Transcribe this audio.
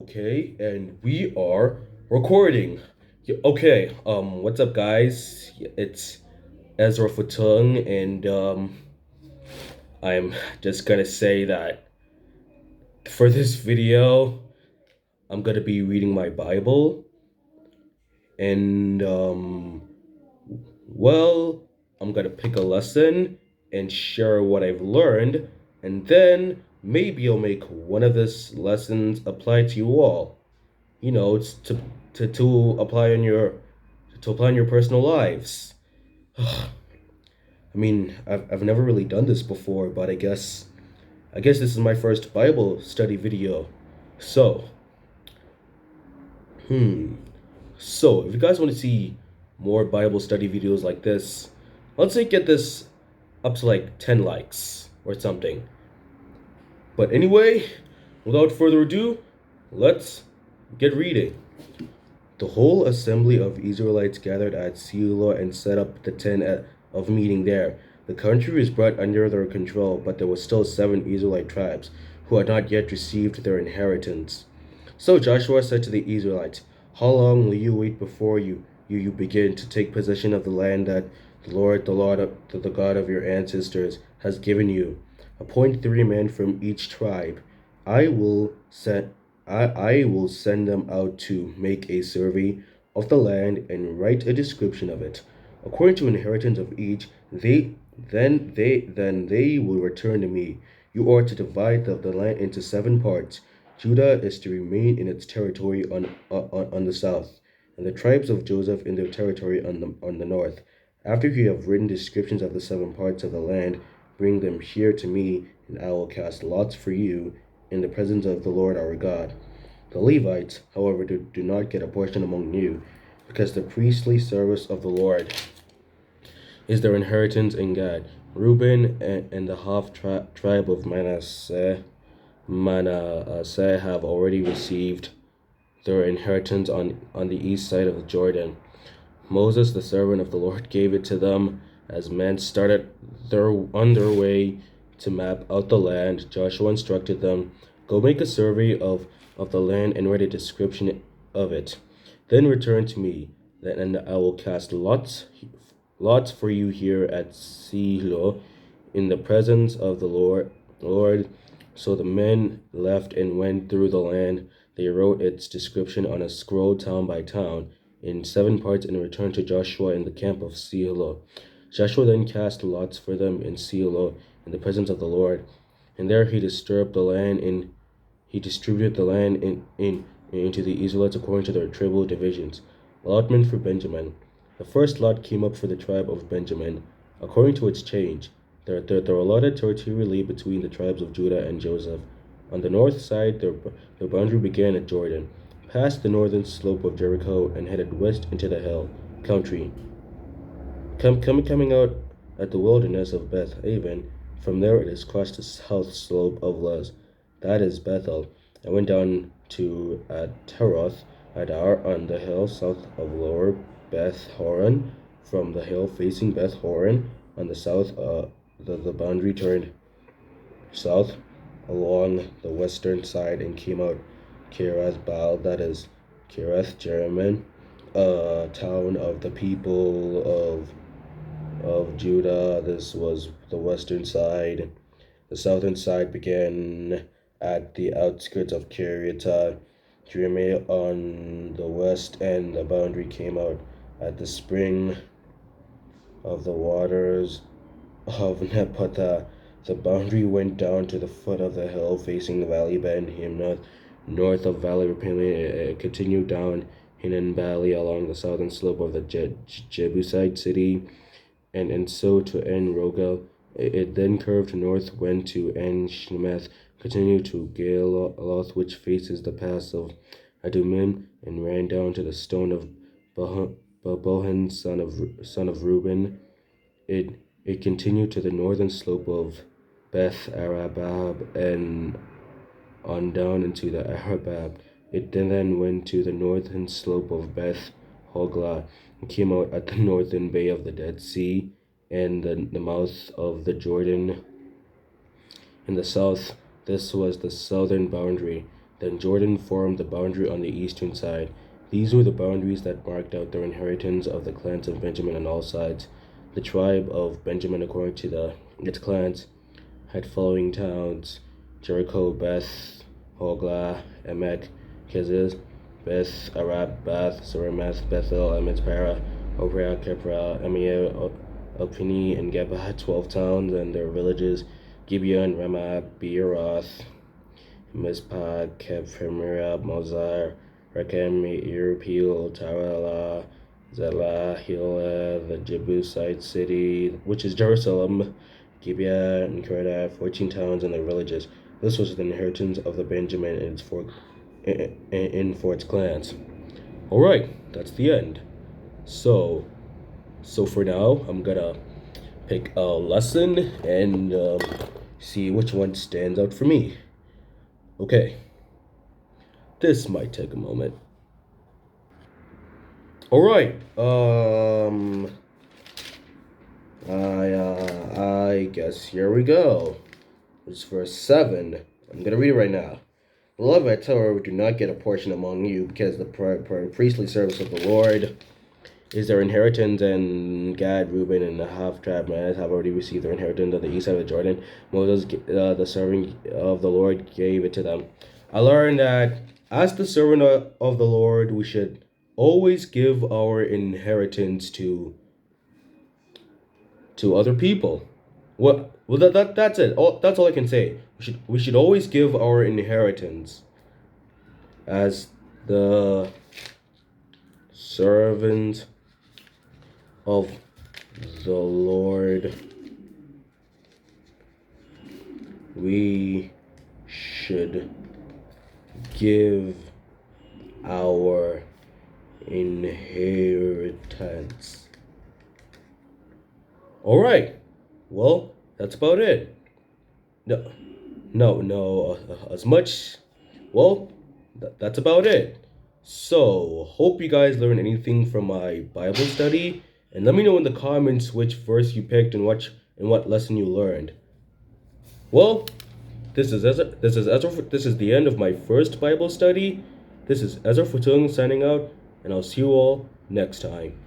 Okay, and we are recording. Okay, what's up, guys? It's Ezra Futung, and I'm just gonna say that for this video, I'm gonna be reading my Bible, and well, I'm gonna pick a lesson and share what I've learned, and then maybe I'll make one of these lessons apply to you all. It's to apply in your personal lives. I mean, I've never really done this before, but I guess this is my first Bible study video. So, hmm. So, if you guys want to see more Bible study videos like this, let's say get this up to like 10 likes or something. But anyway, without further ado, let's get reading. The whole assembly of Israelites gathered at Shiloh and set up the tent of meeting there. The country was brought under their control, but there were still 7 Israelite tribes who had not yet received their inheritance. So Joshua said to the Israelites, "How long will you wait before you begin to take possession of the land that the God of your ancestors, has given you? Appoint 3 men from each tribe. I will set I will send them out to make a survey of the land and write a description of it. According to inheritance of each, they will return to me. You are to divide the land into 7 parts. Judah is to remain in its territory on the south, and the tribes of Joseph in their territory on the north. After you have written descriptions of the 7 parts of the land, bring them here to me, and I will cast lots for you in the presence of the Lord our God. The Levites, however, do not get a portion among you, because the priestly service of the Lord is their inheritance in Gad. Reuben and the tribe of Manasseh have already received their inheritance on the east side of the Jordan. Moses, the servant of the Lord, gave it to them as men started on their way to map out the land. Joshua instructed them, "Go make a survey of the land and write a description of it. Then return to me, and I will cast lots for you here at Shiloh in the presence of the Lord." So the men left and went through the land. They wrote its description on a scroll town by town in 7 parts and returned to Joshua in the camp of Shiloh. Joshua then cast lots for them in Shiloh in the presence of the Lord, and there he distributed the land into the Israelites according to their tribal divisions. Allotment for Benjamin. The first lot came up for the tribe of Benjamin, according to its change. Their allotted territory lay between the tribes of Judah and Joseph. On the north side, their boundary began at Jordan, passed the northern slope of Jericho, and headed west into the hill country, coming out at the wilderness of Beth Aven. From there, it is crossed the south slope of Luz, that is Bethel, and went down to Teroth Adar on the hill south of Lower Beth Horon. From the hill facing Beth Horon on the south, the boundary turned south along the western side and came out Kirath Baal, that is Kirath Jearim, a town of the people of Judah. This was the western side. The southern side began at the outskirts of Kiryat Jearim on the west, and the boundary came out at the spring of the waters of Nepatha. The boundary went down to the foot of the hill facing the valley bend Himnoth, north of Valley Rephaim. It continued down Hinan Valley along the southern slope of the Jebusite city, and so to En Rogel. It then curved north, went to En Shemeth, continued to Galeloth, which faces the pass of Adumim, and ran down to the stone of Bohan, son of Reuben. It continued to the northern slope of Beth Arabab and on down into the Arabab. It then went to the northern slope of Beth Hogla and came out at the northern bay of the Dead Sea and the mouth of the Jordan in the south. This was the southern boundary. Then Jordan formed the boundary on the eastern side. These were the boundaries that marked out their inheritance of the clans of Benjamin on all sides. The tribe of Benjamin, according to its clans, had following towns: Jericho, Beth, Hoglah, Emek, Keziz, Beth Arab, Bath, Saramath, Bethel, Emitzpara, Ophrah, Kephra, Emiel, Opini, and Geba, 12 towns and their villages: Gibeon, Ramah, Beeroth, Mizpah, Kephemira, Mozar, Rechem, Irpeel, Tarala, Zelah, Hilah, the Jebusite city, which is Jerusalem, Gibeah, and Kerdah, 14 towns and their villages. This was the inheritance of the Benjamin for its clans. All right, that's the end. So for now, I'm gonna pick a lesson and see which one stands out for me. Okay, this might take a moment. All right, I guess here we go. It's verse 7. I'm gonna read it right now. The Levites, however, do not get a portion among you, because the priestly service of the Lord is their inheritance, and Gad, Reuben, and the half-tribe Manasseh have already received their inheritance on the east side of the Jordan. Moses, the servant of the Lord, gave it to them. I learned that as the servant of the Lord, we should always give our inheritance to other people. Well, that's it. That's all I can say. We should always give our inheritance as the servant of the Lord. We should give our inheritance. All right. Well, that's about it. No, as much. Well, that's about it. So, hope you guys learned anything from my Bible study, and let me know in the comments which verse you picked and what lesson you learned. Well, this is the end of my first Bible study. This is Ezra Futung signing out, and I'll see you all next time.